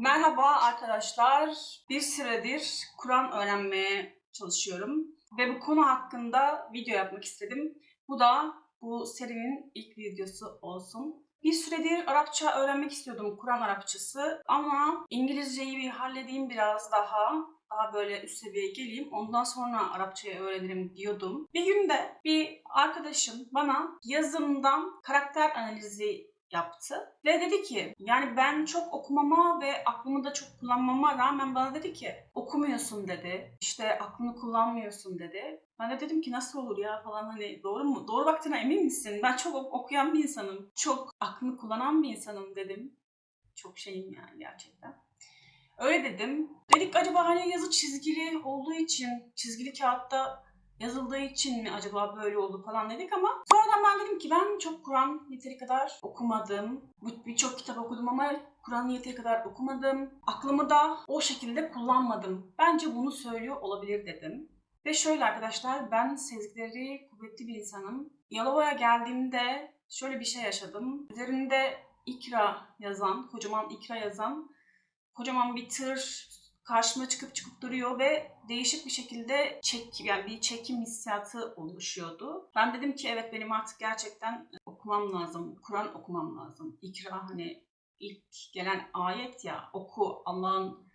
Merhaba arkadaşlar. Bir süredir Kur'an öğrenmeye çalışıyorum ve bu konu hakkında video yapmak istedim. Bu da bu serinin ilk videosu olsun. Bir süredir Arapça öğrenmek istiyordum, Kur'an Arapçası, ama İngilizceyi bir halledeyim biraz daha böyle üst seviyeye geleyim. Ondan sonra Arapçayı öğrenirim diyordum. Bir gün de bir arkadaşım bana yazımdan karakter analizi yaptı ve dedi ki, yani ben çok okumama ve aklımı da çok kullanmama rağmen bana dedi ki okumuyorsun dedi, işte aklını kullanmıyorsun dedi. Ben de dedim ki nasıl olur ya falan, hani doğru mu? Doğru baktığına emin misin? Ben çok okuyan bir insanım, çok aklını kullanan bir insanım dedim. Çok şeyim yani gerçekten. Öyle dedim. Dedik acaba hani yazı çizgili olduğu için, çizgili kağıtta yazıldığı için mi acaba böyle oldu falan dedik, ama sonradan ben dedim ki ben çok Kur'an yeteri kadar okumadım. Birçok kitap okudum ama Kur'an'ı yeteri kadar okumadım. Aklımı da o şekilde kullanmadım. Bence bunu söylüyor olabilir dedim. Ve şöyle arkadaşlar, ben sezgileri kuvvetli bir insanım. Yalova'ya geldiğimde şöyle bir şey yaşadım. Üzerinde İkra yazan, kocaman İkra yazan kocaman bir tır karşıma çıkıp duruyor ve değişik bir şekilde yani bir çekim hissiyatı oluşuyordu. Ben dedim ki evet, benim artık gerçekten okumam lazım. Kur'an okumam lazım. İkra, hani ilk gelen ayet ya, oku Allah'ın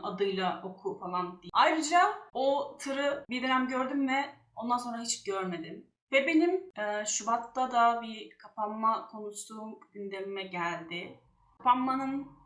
adıyla oku falan diye. Ayrıca o tırı bir dönem gördüm ve ondan sonra hiç görmedim. Ve benim Şubat'ta da bir kapanma konusu gündemime geldi. Kapanmanın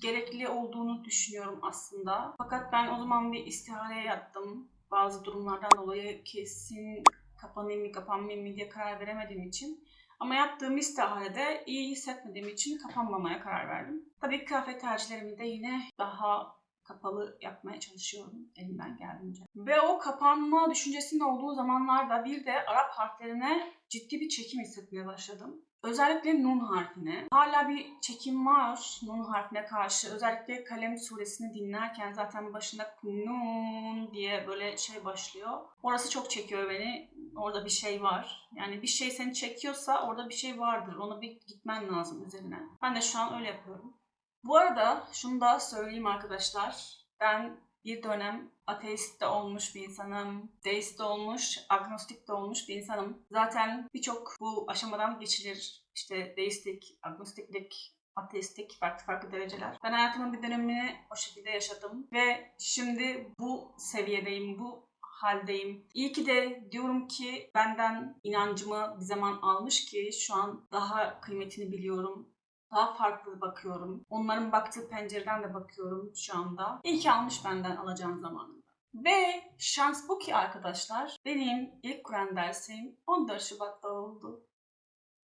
gerekli olduğunu düşünüyorum aslında. Fakat ben o zaman bir istihareye yattım. Bazı durumlardan dolayı kesin kapanayım mı kapanmayayım mı diye karar veremediğim için. Ama yaptığım istiharede iyi hissetmediğim için kapanmamaya karar verdim. Tabii kıyafet tercihlerimi de yine daha kapalı yapmaya çalışıyorum elimden geldiğince. Ve o kapanma düşüncesinde olduğu zamanlarda bir de Arap harflerine ciddi bir çekim hissetmeye başladım. Özellikle nun harfine. Hala bir çekim var nun harfine karşı. Özellikle Kalem suresini dinlerken zaten başında nun diye böyle şey başlıyor. Orası çok çekiyor beni. Orada bir şey var. Yani bir şey seni çekiyorsa orada bir şey vardır. Ona bir gitmen lazım üzerine. Ben de şu an öyle yapıyorum. Bu arada şunu da söyleyeyim arkadaşlar. Ben bir dönem ateist de olmuş bir insanım, deist de olmuş, agnostik de olmuş bir insanım. Zaten birçok bu aşamadan geçilir. İşte deistlik, agnostiklik, ateistlik, farklı dereceler. Ben hayatımın bir dönemini o şekilde yaşadım ve şimdi bu seviyedeyim, bu haldeyim. İyi ki de diyorum ki benden inancımı bir zaman almış ki şu an daha kıymetini biliyorum. Daha farklı bakıyorum. Onların baktığı pencereden de bakıyorum şu anda. İyi ki almış benden alacağım zamanında. Ve şans bu ki arkadaşlar, benim ilk Kur'an dersim 14 Şubat'ta oldu.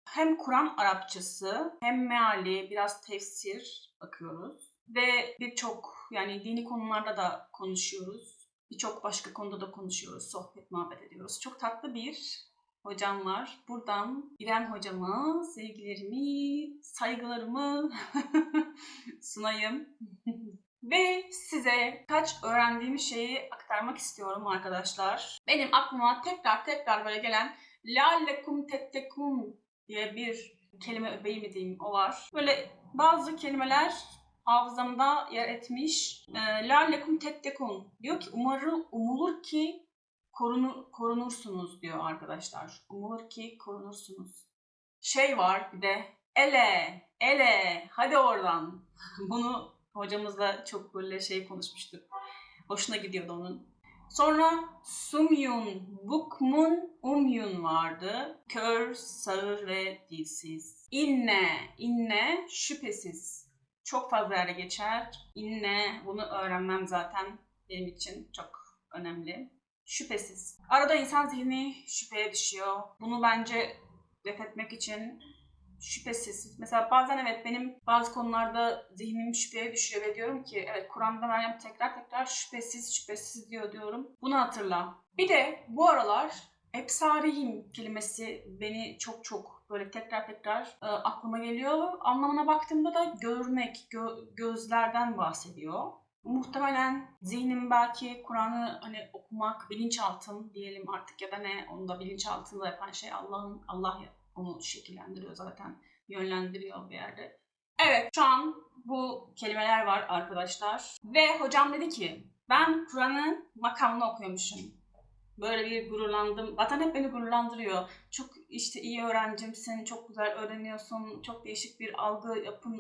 Hem Kur'an Arapçası hem meali, biraz tefsir bakıyoruz. Ve birçok yani dini konularda da konuşuyoruz. Birçok başka konuda da konuşuyoruz, sohbet, muhabbet ediyoruz. Çok tatlı bir hocam var. Buradan İrem hocama sevgilerimi, saygılarımı sunayım. Ve size kaç öğrendiğim şeyi aktarmak istiyorum arkadaşlar. Benim aklıma tekrar böyle gelen لَعَلَّكُمْ تَتَّقُونَ diye bir kelime öbeği mi diyeyim, o var. Böyle bazı kelimeler hafızamda yer etmiş. لَعَلَّكُمْ تَتَّقُونَ diyor ki umulur ki korunursunuz diyor arkadaşlar. Umulur ki korunursunuz. Şey var bir de ele hadi oradan. Bunu hocamızla çok böyle şey konuşmuştuk. Hoşuna gidiyordu onun. Sonra sumyun, bukmun, umyun vardı. Kör, sağır ve dilsiz. İnne şüphesiz. Çok fazla yere geçer. İnne, bunu öğrenmem zaten benim için çok önemli. Şüphesiz. Arada insan zihni şüpheye düşüyor. Bunu bence def etmek için şüphesiz. Mesela bazen evet, benim bazı konularda zihnim şüpheye düşüyor ve diyorum ki evet, Kur'an'da Meryem tekrar şüphesiz diyorum. Bunu hatırla. Bir de bu aralar Ebsarihim kelimesi beni çok böyle tekrar aklıma geliyor. Anlamına baktığımda da görmek, gözlerden bahsediyor. Muhtemelen zihnim belki Kur'an'ı hani okumak, bilinçaltım diyelim artık ya da ne, onu da bilinçaltında yapan şey Allah onu şekillendiriyor zaten, yönlendiriyor bir yerde. Evet, şu an bu kelimeler var arkadaşlar. Ve hocam dedi ki, ben Kur'an'ı makamlı okuyormuşum. Böyle bir gururlandım. Zaten hep beni gururlandırıyor. Çok işte iyi öğrencimsin, çok güzel öğreniyorsun, çok değişik bir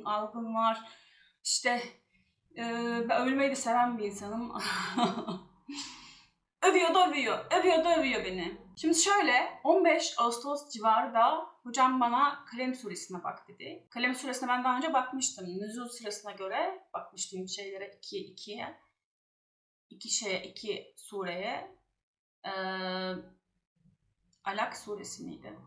algın var. İşte ben övülmeyi de seven bir insanım. övüyor beni. Şimdi şöyle, 15 Ağustos civarı da hocam bana Kalem suresine bak dedi. Kalem suresine ben daha önce bakmıştım. Nüzul sırasına göre bakmıştım şeylere, iki sureye. Alak suresi miydi?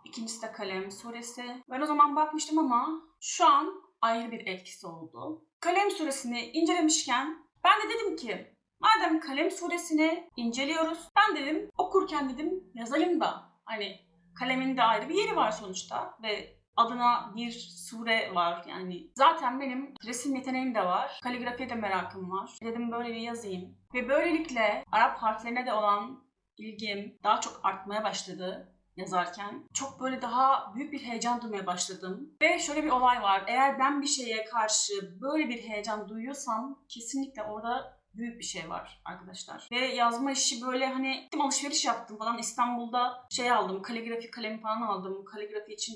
İkincisi de Kalem suresi. Ben o zaman bakmıştım ama şu an ayrı bir etkisi oldu. Kalem suresini incelemişken ben de dedim ki, madem Kalem suresini inceliyoruz, ben dedim okurken dedim yazayım da. Hani kalemin de ayrı bir yeri var sonuçta ve adına bir sure var yani. Zaten benim resim yeteneğim de var. Kaligrafiye de merakım var. Dedim böyle bir yazayım. Ve böylelikle Arap harflerine de olan ilgim daha çok artmaya başladı yazarken. Çok böyle daha büyük bir heyecan duymaya başladım. Ve şöyle bir olay var. Eğer ben bir şeye karşı böyle bir heyecan duyuyorsam kesinlikle orada büyük bir şey var arkadaşlar. Ve yazma işi böyle hani alışveriş yaptım falan. İstanbul'da şey aldım, kaligrafi kalemi falan aldım. Kaligrafi için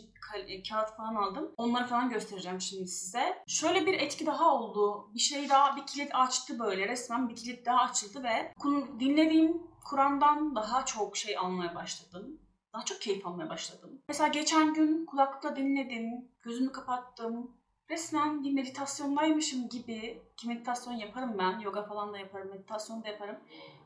kağıt falan aldım. Onları falan göstereceğim şimdi size. Şöyle bir etki daha oldu. Bir şey daha, bir kilit açtı böyle. Resmen bir kilit daha açıldı ve dinlediğim Kur'an'dan daha çok şey almaya başladım. Daha çok keyif almaya başladım. Mesela geçen gün kulaklıkla dinledim, gözümü kapattım. Resmen bir meditasyondaymışım gibi, ki meditasyon yaparım ben, yoga falan da yaparım, meditasyon da yaparım.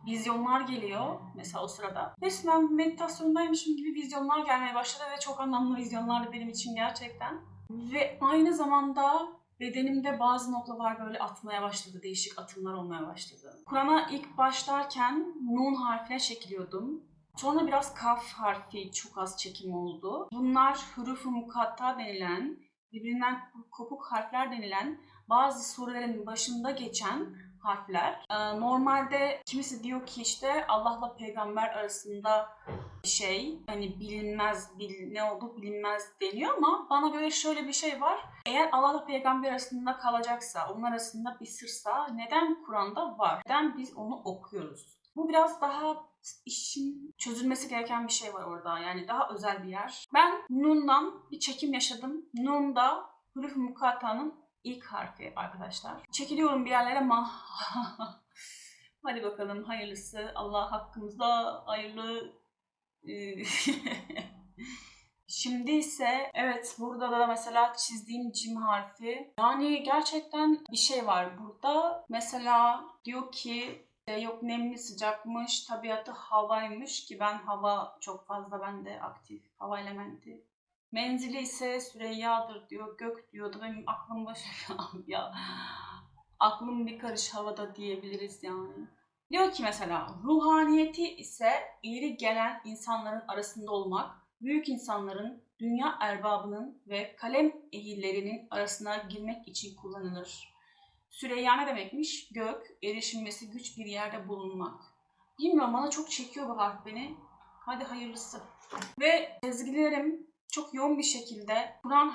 Vizyonlar geliyor mesela o sırada. Resmen meditasyondaymışım gibi vizyonlar gelmeye başladı ve çok anlamlı vizyonlardı benim için gerçekten. Ve aynı zamanda bedenimde bazı noktalar böyle atmaya başladı, değişik atımlar olmaya başladı. Kur'an'a ilk başlarken Nun harfine çekiliyordum. Sonra biraz kaf harfi çok az çekim oldu. Bunlar huruf-u mukatta denilen, birbirinden kopuk harfler denilen bazı surelerin başında geçen harfler. Normalde kimisi diyor ki işte Allah'la peygamber arasında hani bilinmez, ne olduğu bilinmez deniyor ama bana göre şöyle bir şey var. Eğer Allah'la peygamber arasında kalacaksa, onlar arasında bir sırsa neden Kur'an'da var? Neden biz onu okuyoruz? Bu biraz daha işin çözülmesi gereken bir şey var orada. Yani daha özel bir yer. Ben Nun'dan bir çekim yaşadım. Nun da Huruf-u Mukatta'nın ilk harfi arkadaşlar. Çekiliyorum bir yerlere ama hadi bakalım hayırlısı. Allah hakkımızda hayırlı Şimdi ise evet burada da mesela çizdiğim cim harfi. Yani gerçekten bir şey var burada. Mesela diyor ki yok nemli sıcakmış, tabiatı havaymış ki ben hava çok fazla bende aktif. Hava elementi. Menzili ise Süreyya'dır diyor, gök diyordu. Benim aklım ya. Aklım bir karış havada diyebiliriz yani. Diyor ki mesela ruhaniyeti ise ileri gelen insanların arasında olmak, büyük insanların, dünya erbabının ve kalem ehillerinin arasına girmek için kullanılır. Süreyya ne demekmiş? Gök, erişilmesi güç bir yerde bulunmak. Bilmiyorum bana çok çekiyor bu harf beni. Hadi hayırlısı. Ve sezgilerim çok yoğun bir şekilde Kur'an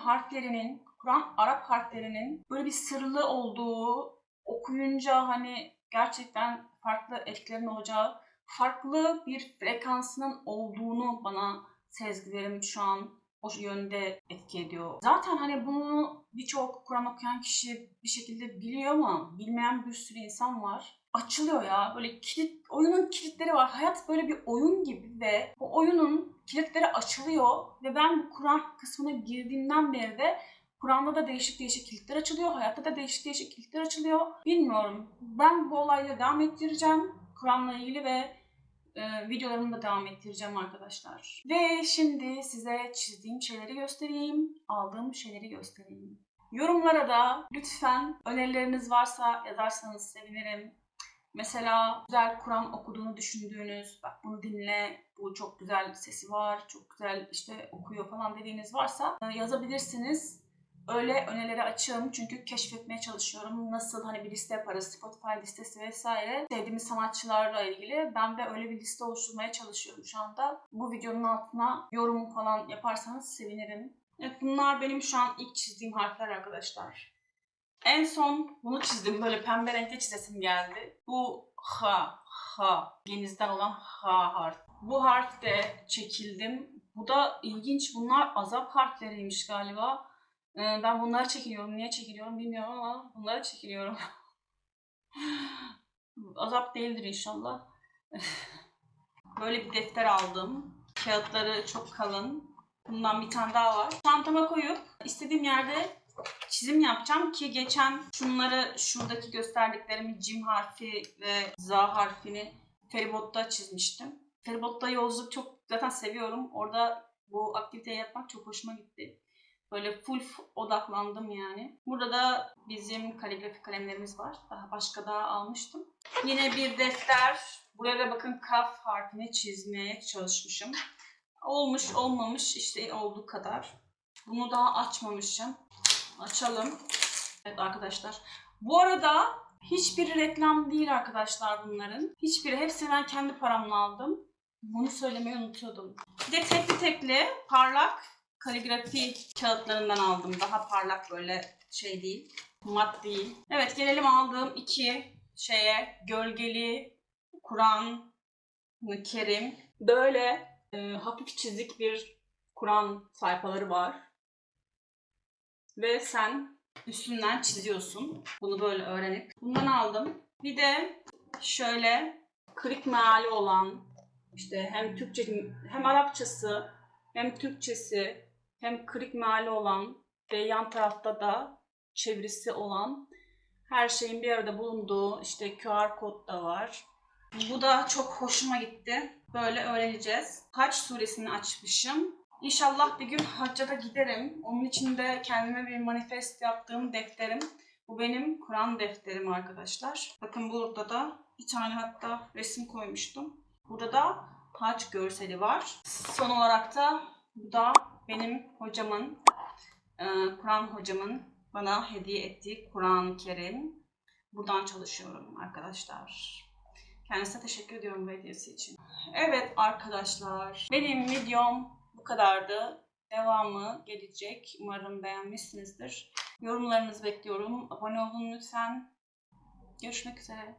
Arap harflerinin böyle bir sırlı olduğu, okuyunca hani gerçekten farklı etkilerin olacağı, farklı bir frekansının olduğunu bana sezgilerim şu an o yönde etki ediyor. Zaten hani bunu birçok Kur'an okuyan kişi bir şekilde biliyor ama bilmeyen bir sürü insan var. Açılıyor ya. Böyle oyunun kilitleri var. Hayat böyle bir oyun gibi ve o oyunun kilitleri açılıyor ve ben bu Kur'an kısmına girdiğimden beri de Kur'an'da da değişik değişik kilitler açılıyor. Hayatta da değişik değişik kilitler açılıyor. Bilmiyorum. Ben bu olayla devam ettireceğim. Kur'an'la ilgili ve videolarımı da devam ettireceğim arkadaşlar. Ve şimdi size çizdiğim şeyleri göstereyim. Aldığım şeyleri göstereyim. Yorumlara da lütfen önerileriniz varsa yazarsanız sevinirim. Mesela güzel Kur'an okuduğunu düşündüğünüz, bak bunu dinle, bu çok güzel sesi var, çok güzel işte okuyor falan dediğiniz varsa yazabilirsiniz. Öyle önerileri açığım çünkü keşfetmeye çalışıyorum. Nasıl hani bir liste yaparız, Spotify listesi vesaire. Sevdiğimiz sanatçılarla ilgili ben de öyle bir liste oluşturmaya çalışıyorum şu anda. Bu videonun altına yorum falan yaparsanız sevinirim. Evet, bunlar benim şu an ilk çizdiğim harfler arkadaşlar. En son bunu çizdim. Böyle pembe renkte çizesim geldi. Bu ha. Genizden olan ha harf. Bu harf de çekildim. Bu da ilginç. Bunlar azap harfleriymiş galiba. Ben bunları çekiliyorum. Niye çekiliyorum bilmiyorum ama bunları çekiliyorum. Azap değildir inşallah. Böyle bir defter aldım. Kağıtları çok kalın. Bundan bir tane daha var. Çantama koyup istediğim yerde çizim yapacağım ki geçen şunları, şuradaki gösterdiklerimi cim harfi ve Z harfini feribotta çizmiştim. Feribotta yolculuk çok zaten seviyorum. Orada bu aktiviteyi yapmak çok hoşuma gitti. Böyle full odaklandım yani. Burada da bizim kaligrafi kalemlerimiz var. Daha başka da almıştım. Yine bir defter. Buraya da bakın kaf harfini çizmeye çalışmışım. Olmuş olmamış işte olduğu kadar. Bunu daha açmamışım. Açalım. Evet arkadaşlar. Bu arada hiçbiri reklam değil arkadaşlar bunların. Hiçbiri. Hepsini ben kendi paramla aldım. Bunu söylemeyi unutuyordum. Bir de tekli parlak kaligrafi kağıtlarından aldım. Daha parlak böyle şey değil. Mat değil. Evet gelelim aldığım iki gölgeli Kur'an-ı Kerim. Böyle hafif çizik bir Kur'an sayfaları var. Ve sen üstünden çiziyorsun. Bunu böyle öğrenip. Bundan aldım. Bir de şöyle kırık meali olan işte hem Türkçe hem Arapçası hem Türkçesi hem kırık meali olan ve yan tarafta da çevirisi olan her şeyin bir arada bulunduğu işte QR kod da var. Bu da çok hoşuma gitti. Böyle öğreneceğiz. Hac suresini açmışım. İnşallah bir gün hacca da giderim. Onun için de kendime bir manifest yaptığım defterim. Bu benim Kur'an defterim arkadaşlar. Bakın burada da bir tane hatta resim koymuştum. Burada da hac görseli var. Son olarak da bu da benim hocamın, Kur'an hocamın bana hediye ettiği Kur'an-ı Kerim. Buradan çalışıyorum arkadaşlar. Kendisine teşekkür ediyorum bu hediyesi için. Evet arkadaşlar, benim videom bu kadardı. Devamı gelecek. Umarım beğenmişsinizdir. Yorumlarınızı bekliyorum. Abone olun lütfen. Görüşmek üzere.